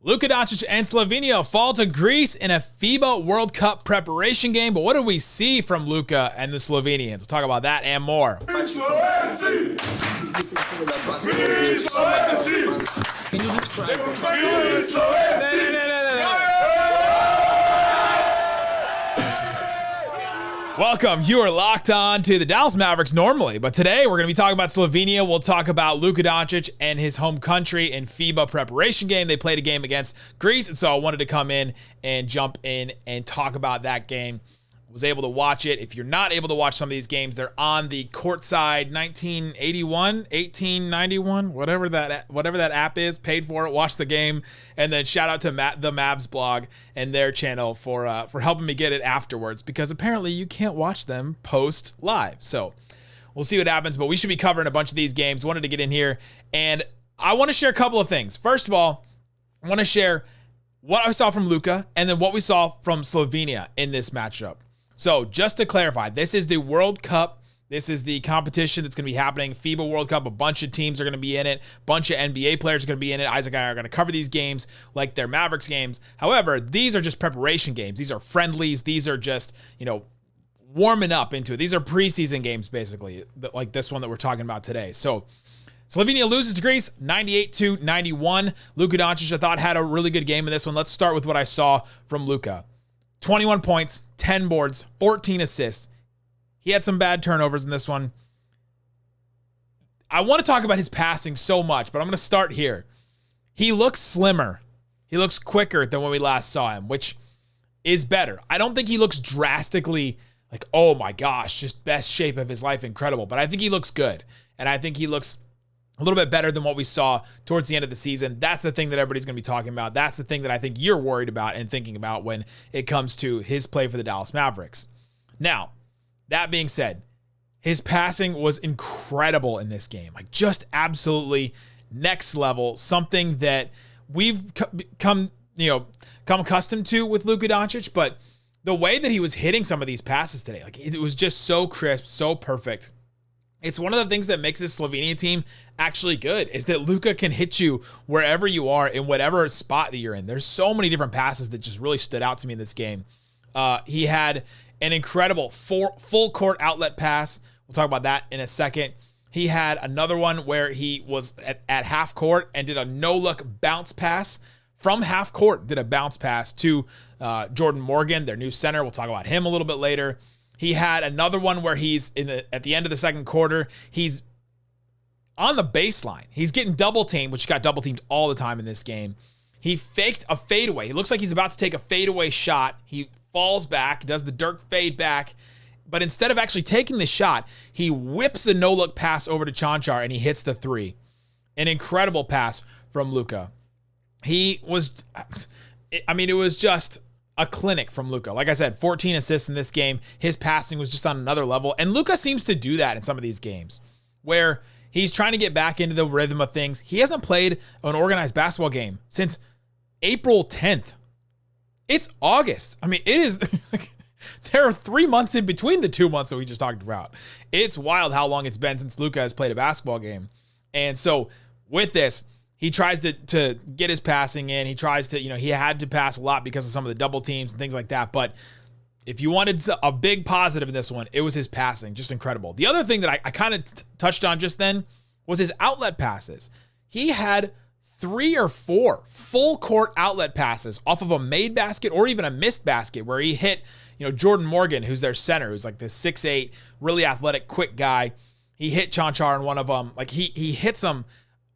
Luka Doncic and Slovenia fall to Greece in a FIBA World Cup preparation game. But what did we see from Luka and the Slovenians? We'll talk about that and more. Welcome. You are locked on to the Dallas Mavericks normally, but today we're going to be talking about Slovenia. We'll talk about Luka Doncic and his home country in FIBA preparation game. They played a game against Greece, and so I wanted to come in and jump in and talk about that game. Was able to watch it. If you're not able to watch some of these games, they're on the courtside 1981, 1891, whatever that app is. Paid for it. Watch the game, and then shout out to the Mavs blog and their channel for helping me get it afterwards, because apparently you can't watch them post live. So we'll see what happens, but we should be covering a bunch of these games. Wanted to get in here, and I want to share a couple of things. First of all, I want to share what I saw from Luka and then what we saw from Slovenia in this matchup. So just to clarify, this is the World Cup. This is the competition that's going to be happening. FIBA World Cup, a bunch of teams are going to be in it. A bunch of NBA players are going to be in it. Isaac and I are going to cover these games like they're Mavericks games. However, these are just preparation games. These are friendlies. These are just, warming up into it. These are preseason games, basically, like this one that we're talking about today. So Slovenia loses to Greece 98-91. Luka Doncic, I thought, had a really good game in this one. Let's start with what I saw from Luka. 21 points, 10 boards, 14 assists. He had some bad turnovers in this one. I want to talk about his passing so much, but I'm going to start here. He looks slimmer. He looks quicker than when we last saw him, which is better. I don't think he looks drastically like, oh my gosh, just best shape of his life, incredible. But I think he looks good. And I think he looks a little bit better than what we saw towards the end of the season. That's the thing that everybody's going to be talking about. That's the thing that I think you're worried about and thinking about when it comes to his play for the Dallas Mavericks. Now, that being said, his passing was incredible in this game. Like, just absolutely next level, something that we've come accustomed to with Luka Doncic, but the way that he was hitting some of these passes today, like, it was just so crisp, so perfect. It's one of the things that makes this Slovenia team actually good, is that Luka can hit you wherever you are in whatever spot that you're in. There's so many different passes that just really stood out to me in this game. He had an incredible full court outlet pass. We'll talk about that in a second. He had another one where he was at half court and did a no-look bounce pass from half court, did a bounce pass to Jordan Morgan, their new center. We'll talk about him a little bit later. He had another one where he's at the end of the second quarter. He's on the baseline. He's getting double teamed, which got double teamed all the time in this game. He faked a fadeaway. He looks like he's about to take a fadeaway shot. He falls back, does the Dirk fade back. But instead of actually taking the shot, he whips a no-look pass over to Cancar and he hits the three. An incredible pass from Luka. It was just a clinic from Luka. Like I said, 14 assists in this game. His passing was just on another level. And Luka seems to do that in some of these games where he's trying to get back into the rhythm of things. He hasn't played an organized basketball game since April 10th. It's August. I mean, it is... There are 3 months in between the 2 months that we just talked about. It's wild how long it's been since Luka has played a basketball game. And so with this, he tries to get his passing in. He tries to, he had to pass a lot because of some of the double teams and things like that. But if you wanted a big positive in this one, it was his passing. Just incredible. The other thing that I kind of touched on just then was his outlet passes. He had 3 or 4 full court outlet passes off of a made basket or even a missed basket where he hit, Jordan Morgan, who's their center, who's like this 6'8", really athletic, quick guy. He hit Cancar in one of them. Like he hits them,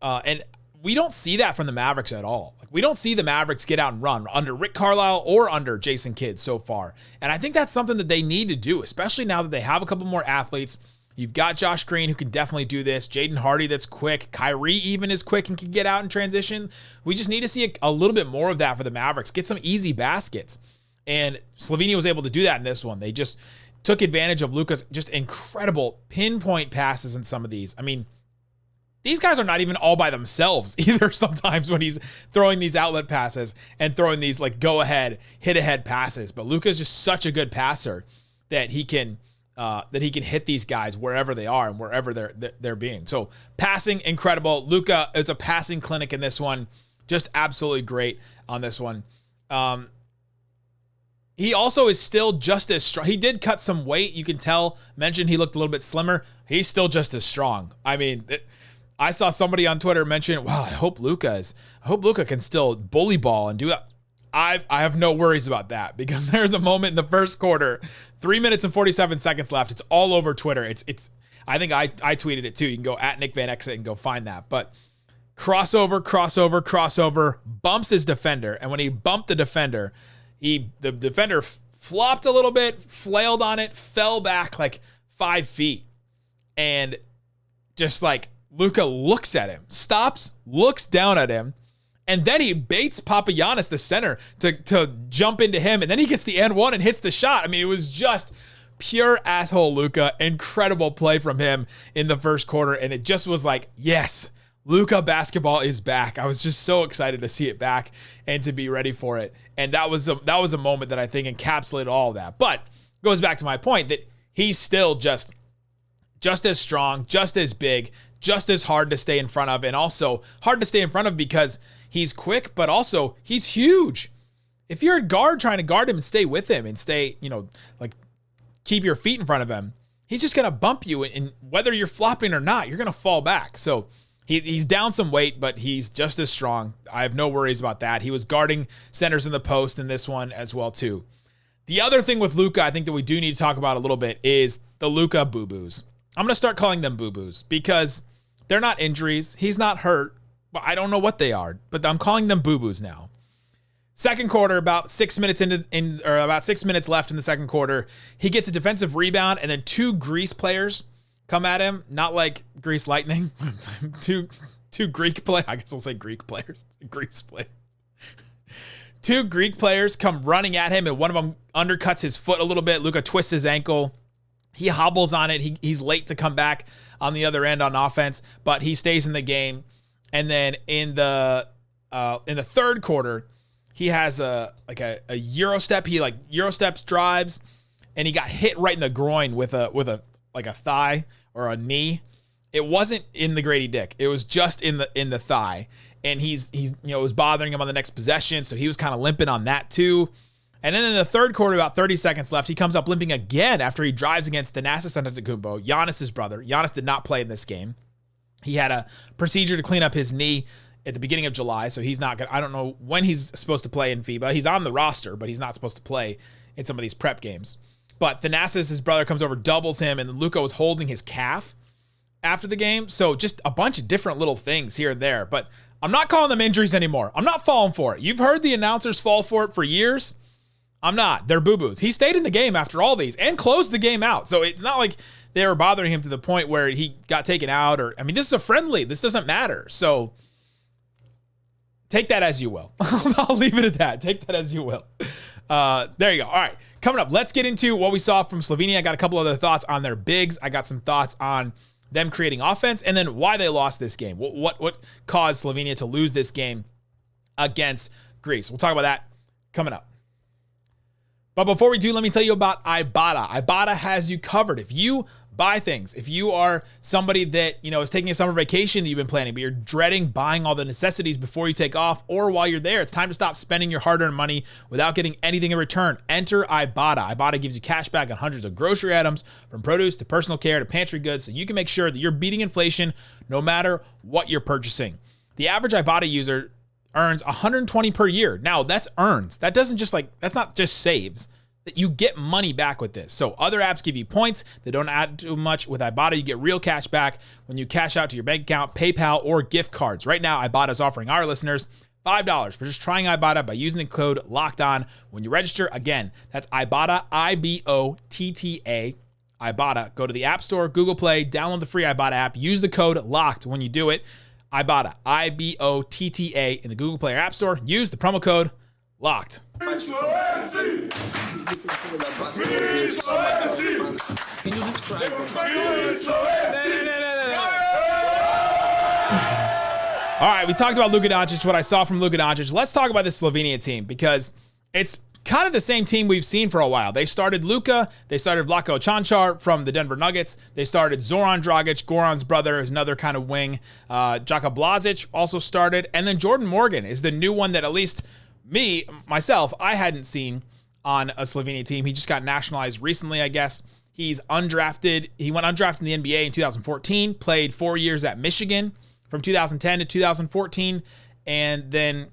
and we don't see that from the Mavericks at all. Like, we don't see the Mavericks get out and run under Rick Carlisle or under Jason Kidd so far. And I think that's something that they need to do, especially now that they have a couple more athletes. You've got Josh Green, who can definitely do this. Jaden Hardy, that's quick. Kyrie even is quick and can get out in transition. We just need to see a little bit more of that for the Mavericks. Get some easy baskets. And Slovenia was able to do that in this one. They just took advantage of Luka's just incredible pinpoint passes in some of these. I mean, these guys are not even all by themselves either sometimes when he's throwing these outlet passes and throwing these like go-ahead, hit-ahead passes. But Luka's just such a good passer that he can hit these guys wherever they are and wherever they're being. So passing, incredible. Luka is a passing clinic in this one. Just absolutely great on this one. He also is still just as strong. He did cut some weight. You can tell. Mentioned he looked a little bit slimmer. He's still just as strong. I mean, I saw somebody on Twitter mention, wow, I hope Luka can still bully ball and do that. I have no worries about that, because there's a moment in the first quarter, 3 minutes and 47 seconds left. It's all over Twitter. It's I think I tweeted it too. You can go at Nick Van Exit and go find that. But crossover, bumps his defender. And when he bumped the defender, the defender flopped a little bit, flailed on it, fell back like 5 feet. And just like Luka looks at him, stops, looks down at him, and then he baits Papagiannis, the center, to jump into him. And then he gets the N1 and hits the shot. I mean, it was just pure asshole Luka. Incredible play from him in the first quarter. And it just was like, yes, Luka basketball is back. I was just so excited to see it back and to be ready for it. And that was a moment that I think encapsulated all of that. But goes back to my point that he's still just as strong, just as big, just as hard to stay in front of, and also hard to stay in front of because he's quick, but also he's huge. If you're a guard trying to guard him and stay with him and stay, like keep your feet in front of him, he's just going to bump you, and whether you're flopping or not, you're going to fall back. So he's down some weight, but he's just as strong. I have no worries about that. He was guarding centers in the post in this one as well too. The other thing with Luka I think that we do need to talk about a little bit is the Luka boo-boos. I'm going to start calling them boo-boos because they're not injuries. He's not hurt. But I don't know what they are, but I'm calling them boo-boos now. Second quarter, about 6 minutes about 6 minutes left in the second quarter, he gets a defensive rebound, and then two Greece players come at him. Not like Greece Lightning. two Greek players. I guess I'll say Greek players. Greece players. Two Greek players come running at him, and one of them undercuts his foot a little bit. Luka twists his ankle. He hobbles on it. He's late to come back on the other end on offense, but he stays in the game. And then in the third quarter, he has a Euro step. He Euro steps, drives, and he got hit right in the groin with a thigh or a knee. It wasn't in the Grady Dick. It was just in the thigh. And he's it was bothering him on the next possession, so he was kind of limping on that too. And then in the third quarter, about 30 seconds left, he comes up limping again after he drives against Thanasis Antetokounmpo, Giannis's brother. Giannis did not play in this game. He had a procedure to clean up his knee at the beginning of July, so he's not I don't know when he's supposed to play in FIBA. He's on the roster, but he's not supposed to play in some of these prep games. But Thanasis, his brother, comes over, doubles him, and Luka was holding his calf after the game. So just a bunch of different little things here and there. But I'm not calling them injuries anymore. I'm not falling for it. You've heard the announcers fall for it for years. I'm not. They're boo-boos. He stayed in the game after all these and closed the game out. So it's not like they were bothering him to the point where he got taken out. This is a friendly. This doesn't matter. So take that as you will. I'll leave it at that. Take that as you will. There you go. All right. Coming up, let's get into what we saw from Slovenia. I got a couple other thoughts on their bigs. I got some thoughts on them creating offense, and then why they lost this game. What caused Slovenia to lose this game against Greece? We'll talk about that coming up. But before we do, let me tell you about Ibotta. Ibotta has you covered. If you buy things, if you are somebody that, is taking a summer vacation that you've been planning, but you're dreading buying all the necessities before you take off or while you're there, it's time to stop spending your hard-earned money without getting anything in return. Enter Ibotta. Ibotta gives you cash back on hundreds of grocery items, from produce to personal care to pantry goods, so you can make sure that you're beating inflation no matter what you're purchasing. The average Ibotta user earns $120 per year. Now, that's earns. That doesn't that's not just saves. That you get money back with this. So other apps give you points. They don't add too much. With Ibotta, you get real cash back when you cash out to your bank account, PayPal, or gift cards. Right now, Ibotta is offering our listeners $5 for just trying Ibotta by using the code LOCKEDON when you register. Again, that's Ibotta, I-B-O-T-T-A, Ibotta. Go to the App Store, Google Play, download the free Ibotta app. Use the code LOCKED when you do it. Ibotta, I-B-O-T-T-A, in the Google Play or App Store. Use the promo code LOCKED. All right, we talked about Luka Doncic, what I saw from Luka Doncic. Let's talk about this Slovenia team because it's kind of the same team we've seen for a while. They started Luka. They started Vlatko Cancar from the Denver Nuggets. They started Zoran Dragic, Goran's brother, is another kind of wing. Jaka Blazic also started. And then Jordan Morgan is the new one that at least myself, I hadn't seen on a Slovenia team. He just got nationalized recently, I guess. He's undrafted. He went undrafted in the NBA in 2014, played 4 years at Michigan from 2010 to 2014, and then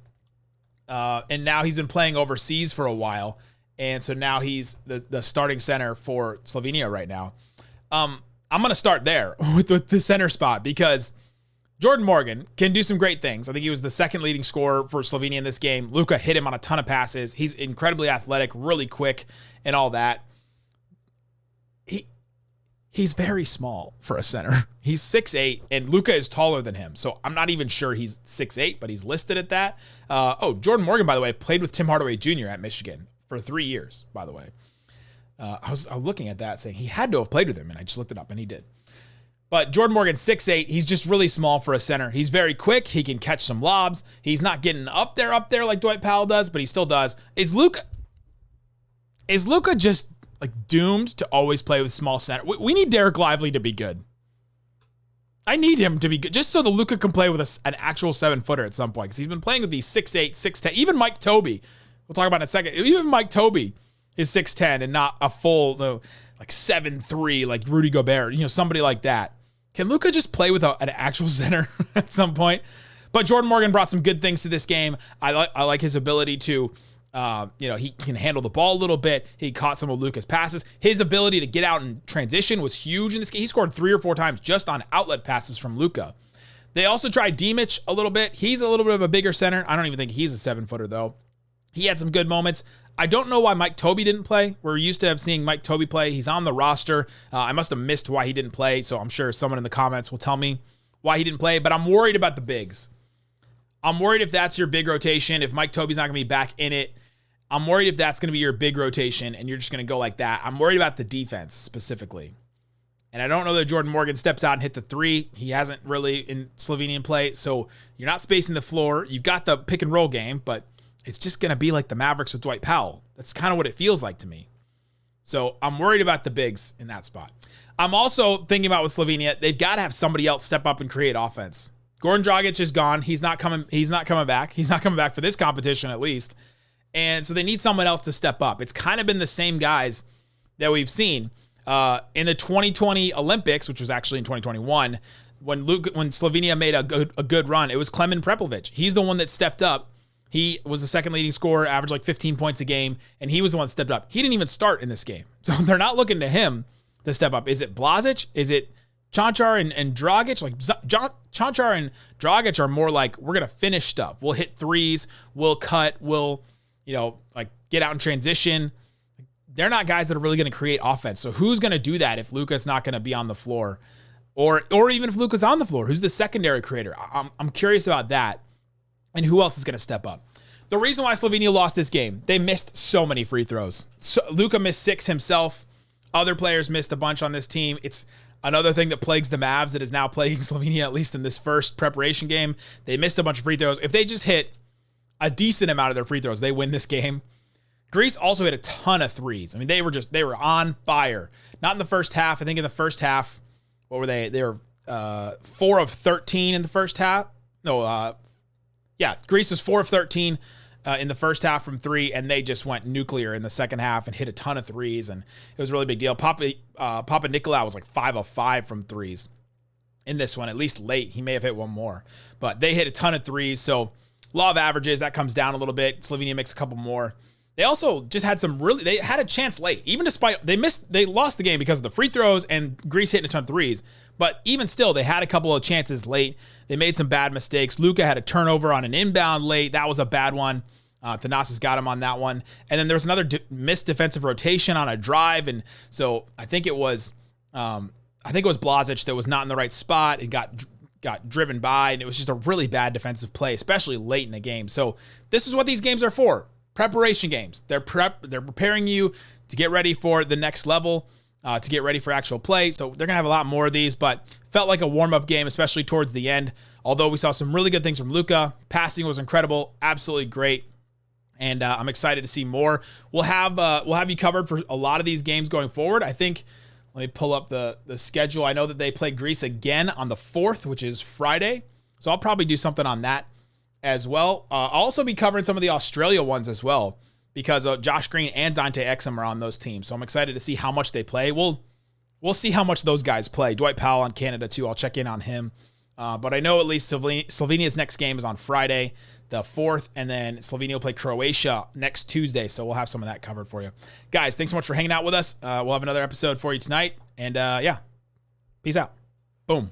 and now he's been playing overseas for a while, and so now he's the starting center for Slovenia right now. I'm going to start there with the center spot because Jordan Morgan can do some great things. I think he was the second leading scorer for Slovenia in this game. Luka hit him on a ton of passes. He's incredibly athletic, really quick, and all that. He's very small for a center. He's 6'8", and Luka is taller than him. So I'm not even sure he's 6'8", but he's listed at that. Jordan Morgan, by the way, played with Tim Hardaway Jr. at Michigan for 3 years, by the way. I was looking at that saying he had to have played with him, and I just looked it up, and he did. But Jordan Morgan, 6'8", he's just really small for a center. He's very quick. He can catch some lobs. He's not getting up there like Dwight Powell does, but he still does. Is Luka just like doomed to always play with small center? We need Derek Lively to be good. I need him to be good, just so the Luka can play with an actual 7-footer at some point, because he's been playing with these 6'8", 6'10". Even Mike Tobey, we'll talk about in a second. Even Mike Tobey is 6'10" and not a full like 7'3", like Rudy Gobert, somebody like that. Can Luka just play with an actual center at some point? But Jordan Morgan brought some good things to this game. I like his ability to, he can handle the ball a little bit. He caught some of Luka's passes. His ability to get out and transition was huge in this game. He scored 3 or 4 times just on outlet passes from Luka. They also tried Dimic a little bit. He's a little bit of a bigger center. I don't even think he's a 7-footer, though. He had some good moments. I don't know why Mike Tobey didn't play. We're used to have seeing Mike Tobey play. He's on the roster. I must have missed why he didn't play, so I'm sure someone in the comments will tell me why he didn't play, but I'm worried about the bigs. I'm worried if that's your big rotation, if Mike Tobey's not going to be back in it. I'm worried if that's going to be your big rotation and you're just going to go like that. I'm worried about the defense specifically. And I don't know that Jordan Morgan steps out and hit the 3. He hasn't really in Slovenian play, so you're not spacing the floor. You've got the pick and roll game, but it's just going to be like the Mavericks with Dwight Powell. That's kind of what it feels like to me. So I'm worried about the bigs in that spot. I'm also thinking about with Slovenia, they've got to have somebody else step up and create offense. Goran Dragic is gone. He's not coming back. He's not coming back for this competition at least. And so they need someone else to step up. It's kind of been the same guys that we've seen in the 2020 Olympics, which was actually in 2021, when Slovenia made a good run. It was Klemen Prepelic. He's the one that stepped up. He was the second leading scorer, averaged like 15 points a game, and he was the one that stepped up. He didn't even start in this game. So they're not looking to him to step up. Is it Blazic? Is it Cancar and Dragic? Like Cancar and Dragic are more like, we're going to finish stuff. We'll hit threes. We'll cut. We'll, get out in transition. They're not guys that are really going to create offense. So who's going to do that if Luka's not going to be on the floor? Or even if Luka's on the floor, who's the secondary creator? I'm curious about that. And who else is going to step up? The reason why Slovenia lost this game, they missed so many free throws. So Luka missed 6 himself. Other players missed a bunch on this team. It's another thing that plagues the Mavs that is now plaguing Slovenia, at least in this first preparation game. They missed a bunch of free throws. If they just hit a decent amount of their free throws, they win this game. Greece also hit a ton of threes. I mean, they were on fire. Not in the first half. I think in the first half, what were they? They were 4 of 13 in the first half. Greece was 4 of 13 in the first half from 3, and they just went nuclear in the second half and hit a ton of threes, and it was a really big deal. Papa Nicolau was like 5 of 5 from threes in this one, at least late. He may have hit one more, but they hit a ton of threes, so law of averages, that comes down a little bit. Slovenia makes a couple more. They also just had they had a chance late, even despite they lost the game because of the free throws and Greece hitting a ton of threes. But even still, they had a couple of chances late. They made some bad mistakes. Luka had a turnover on an inbound late. That was a bad one. Thanasis got him on that one. And then there was another missed defensive rotation on a drive. And so I think it was Blazic that was not in the right spot and got driven by. And it was just a really bad defensive play, especially late in the game. So this is what these games are for. Preparation games. They're preparing you to get ready for the next level, to get ready for actual play. So they're going to have a lot more of these, but felt like a warm-up game, especially towards the end. Although we saw some really good things from Luka. Passing was incredible, absolutely great. And I'm excited to see more. We'll have you covered for a lot of these games going forward. I think, let me pull up the schedule. I know that they play Greece again on the 4th, which is Friday. So I'll probably do something on that as well. I'll also be covering some of the Australia ones as well, because Josh Green and Dante Exum are on those teams. So I'm excited to see how much they play. We'll see how much those guys play. Dwight Powell on Canada too. I'll check in on him. But I know at least Slovenia's next game is on Friday, the 4th, and then Slovenia will play Croatia next Tuesday, so we'll have some of that covered for you. Guys, thanks so much for hanging out with us. We'll have another episode for you tonight, and peace out. Boom.